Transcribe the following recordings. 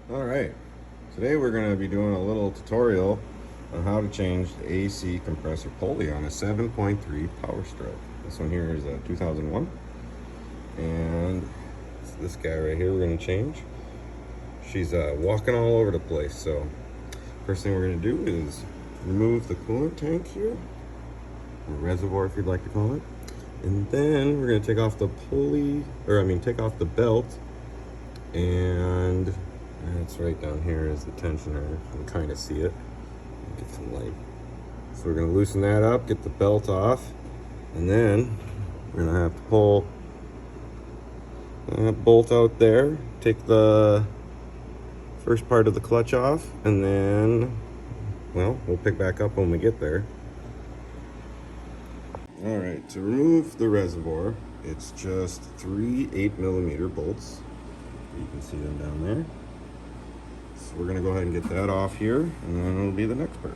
Alright, today we're going to be doing a little tutorial on how to change the AC compressor pulley on a 7.3 Powerstroke. This one here is a 2001, and it's this guy right here we're going to change. She's walking all over the place, so first thing we're going to do is remove the coolant tank here, or reservoir if you'd like to call it, and then we're going to take off the pulley, take off the belt, and it's right down here is the tensioner. You can kind of see it. Get some light. So we're going to loosen that up, get the belt off, and then we're going to have to pull that bolt out there, take the first part of the clutch off, and then, well, we'll pick back up when we get there. Alright, to remove the reservoir, it's just 3 8mm bolts. You can see them down there. So we're going to go ahead and get that off here, and then it'll be the next part.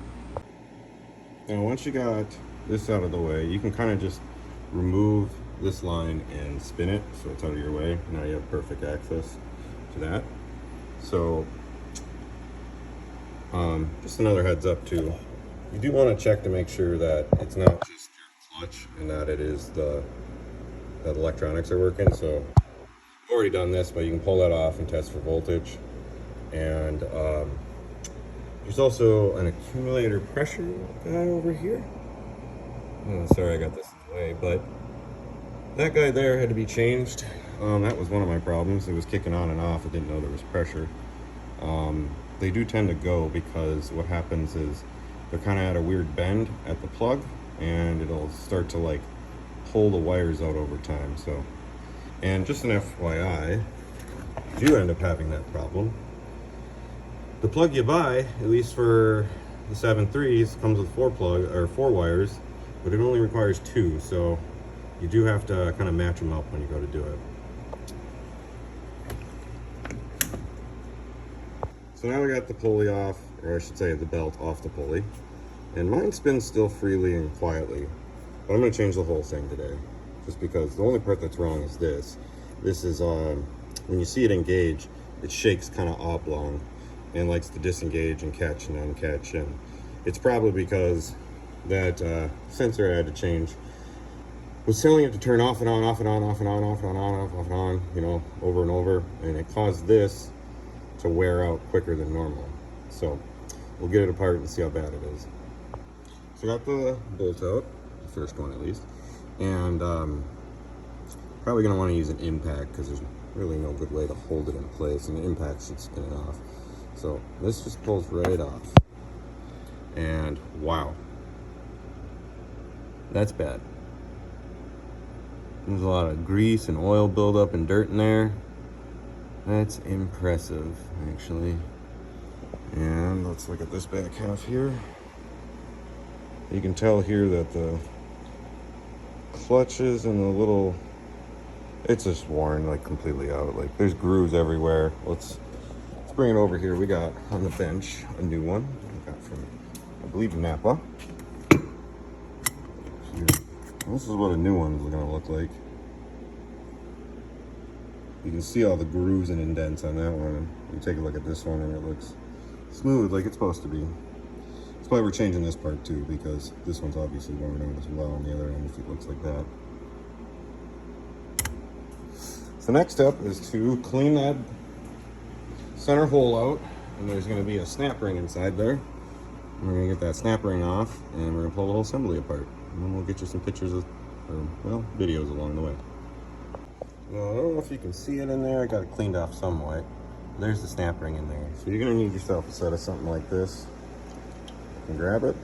Now once you got this out of the way, you can kind of just remove this line and spin it so it's out of your way. Now you have perfect access to that. So just another heads up too, you do want to check to make sure that it's not just your clutch and that it is that electronics are working. So I've already done this, but you can pull that off and test for voltage. And there's also an accumulator pressure guy over here. Oh, sorry I got this in the way, but that guy there had to be changed. That was one of my problems. It was kicking on and off. I didn't know there was pressure. They do tend to go because what happens is they're kind of at a weird bend at the plug, and it'll start to like pull the wires out over time. So, and just an FYI, if you end up having that problem, the plug you buy, at least for the 7.3s, comes with 4 wires, but it only requires 2, so you do have to kind of match them up when you go to do it. So now we got the pulley off, or I should say the belt off the pulley, and mine spins still freely and quietly, but I'm going to change the whole thing today, just because the only part that's wrong is this. This is, when you see it engage, it shakes kind of oblong and likes to disengage and catch and uncatch, and it's probably because that sensor I had to change was telling it to turn off and on, off and on, off and on, off and on, off and on, you know, over and over, and it caused this to wear out quicker than normal. So we'll get it apart and see how bad it is. So I got the bolt out, the first one at least, and probably gonna want to use an impact because there's really no good way to hold it in place, and the impact should spin it off. So this just pulls right off, and wow, that's bad. There's a lot of grease and oil buildup and dirt in there. That's impressive, actually. And let's look at this back half here. You can tell here that the clutches and the little, it's just worn like completely out. Like there's grooves everywhere. Let's bring it over here. We got on the bench a new one we got from, I believe, Napa. This is what a new one's gonna look like. You can see all the grooves and indents on that one. You take a look at this one and it looks smooth like it's supposed to be. That's why we're changing this part too, because this one's obviously worn out as well on the other end if it looks like that. So next step is to clean that center hole out, and there's going to be a snap ring inside there. We're going to get that snap ring off, and we're going to pull the whole assembly apart, and then we'll get you some pictures of, or well, videos along the way. Now, I don't know if you can see it in there. I got it cleaned off somewhat. There's the snap ring in there. So you're going to need yourself a set of something like this. You can grab it.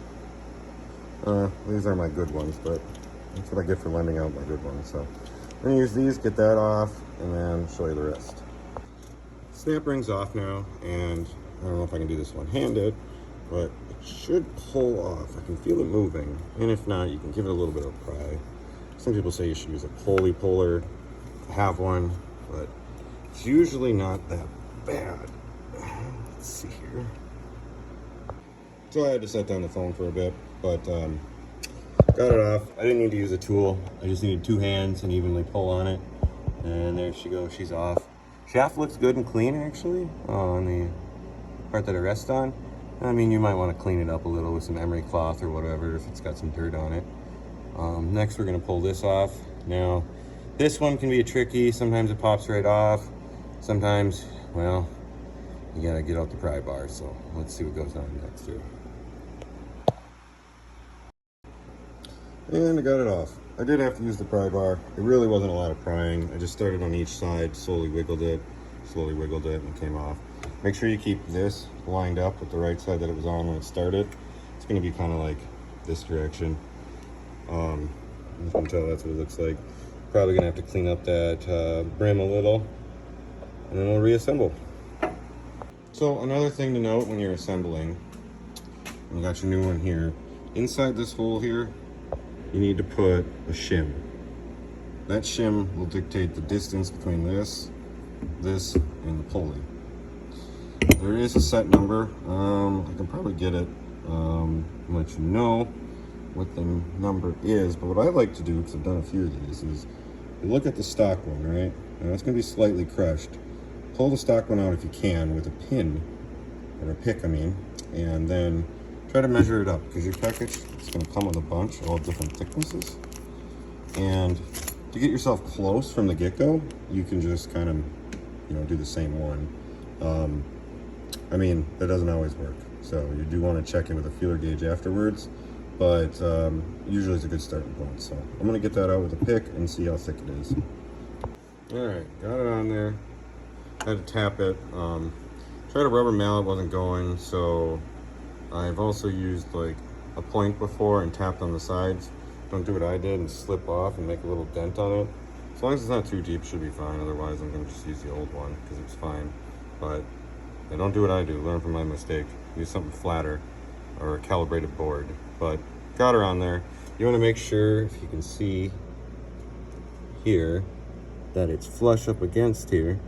These are my good ones, but that's what I get for lending out my good ones. So I'm going to use these, get that off, and then show you the rest. Snap ring's off now, and I don't know if I can do this one-handed, but it should pull off. I can feel it moving, and if not, you can give it a little bit of a pry. Some people say you should use a pulley puller to have one, but it's usually not that bad. Let's see here. So I had to set down the phone for a bit, but got it off. I didn't need to use a tool. I just needed 2 hands and evenly pull on it. And there she goes, she's off. Shaft looks good and clean actually on the part that it rests on. I mean, you might want to clean it up a little with some emery cloth or whatever if it's got some dirt on it. Next, we're going to pull this off. Now, this one can be tricky. Sometimes it pops right off. Sometimes, well, you got to get out the pry bar. So let's see what goes on next here. And I got it off. I did have to use the pry bar. It really wasn't a lot of prying. I just started on each side, slowly wiggled it, and it came off. Make sure you keep this lined up with the right side that it was on when it started. It's going to be kind of like this direction. You can tell that's what it looks like. Probably going to have to clean up that brim a little, and then we'll reassemble. So another thing to note when you're assembling, you got your new one here. Inside this hole here, you need to put a shim. That shim will dictate the distance between this, and the pulley. There is a set number. I can probably get it, let you know what the number is. But what I like to do, because I've done a few of these, is you look at the stock one, right? Now it's going to be slightly crushed. Pull the stock one out if you can with a pin, or a pick, I mean, and then try to measure it up, because your package is going to come with a bunch, all different thicknesses. And to get yourself close from the get-go, you can just kind of, do the same one. I mean, that doesn't always work. So you do want to check in with a feeler gauge afterwards, but usually it's a good starting point. So I'm going to get that out with a pick and see how thick it is. All right, got it on there. Had to tap it. Tried a rubber mallet, wasn't going, so I've also used like a point before and tapped on the sides. Don't do what I did and slip off and make a little dent on it. As long as it's not too deep, it should be fine. Otherwise, I'm going to just use the old one because it's fine. But yeah, don't do what I do. Learn from my mistake. Use something flatter or a calibrated board. But got her on there. You want to make sure, if you can see here, that it's flush up against here.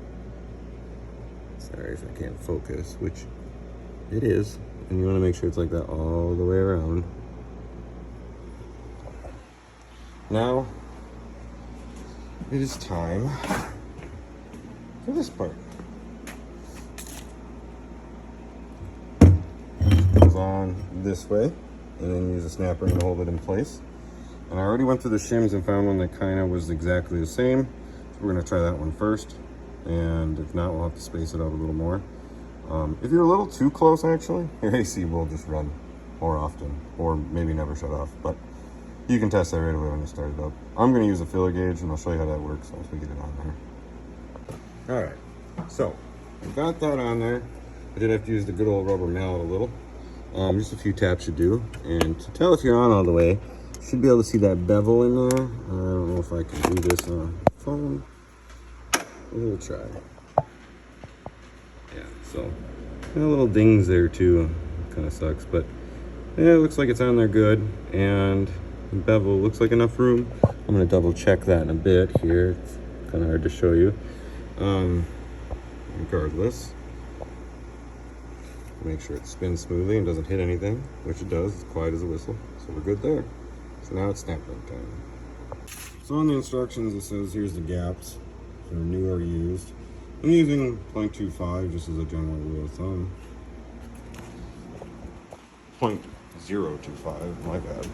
Sorry if I can't focus, which it is. And you want to make sure it's like that all the way around. Now, it is time for this part. Goes on this way, and then use a snap ring to hold it in place. And I already went through the shims and found one that kind of was exactly the same. So we're going to try that one first. And if not, we'll have to space it out a little more. If you're a little too close, actually, your AC will just run more often, or maybe never shut off. But you can test that right away when you start it up. I'm going to use a feeler gauge, and I'll show you how that works once we get it on there. All right, so I got that on there. I did have to use the good old rubber mallet a little. Just a few taps should do. And to tell if you're on all the way, you should be able to see that bevel in there. I don't know if I can do this on a phone. We'll try. Yeah, so little dings there too. Kind of sucks, but yeah, it looks like it's on there good. And the bevel looks like enough room. I'm gonna double check that in a bit here. It's kind of hard to show you. Regardless, make sure it spins smoothly and doesn't hit anything, which it does. It's quiet as a whistle, so we're good there. So now it's snap ring time. So on the instructions it says here's the gaps. They're new or used. I'm using 0.25 just as a general rule of thumb. 0.025, my bad.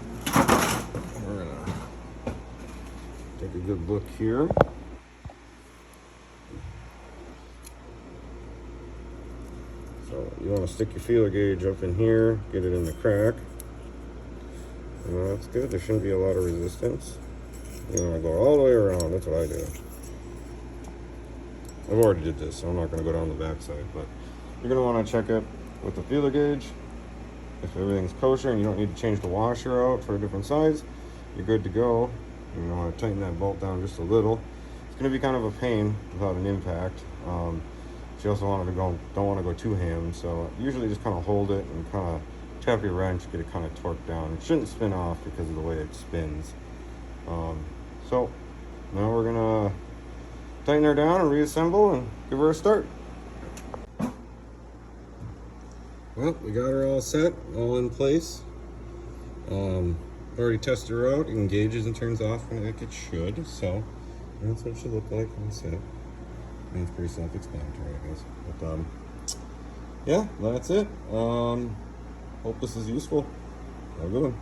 We're gonna take a good look here. So you want to stick your feeler gauge up in here, get it in the crack. And that's good. There shouldn't be a lot of resistance. You want to go all the way around. That's what I do. I've already did this, so I'm not going to go down the back side, but you're going to want to check it with the feeler gauge. If everything's kosher and you don't need to change the washer out for a different size, you're good to go. You're going to want to tighten that bolt down just a little. It's going to be kind of a pain without an impact. You also don't want to go too ham, so usually just kind of hold it and kind of tap your wrench, get it kind of torqued down. It shouldn't spin off because of the way it spins. So now we're going to tighten her down and reassemble and give her a start. Well, we got her all set, all in place. Already tested her out, it engages and turns off when it should, so that's what it should look like on set. I mean, it's pretty self-explanatory, I guess. But yeah, that's it. Hope this is useful. Have a good one.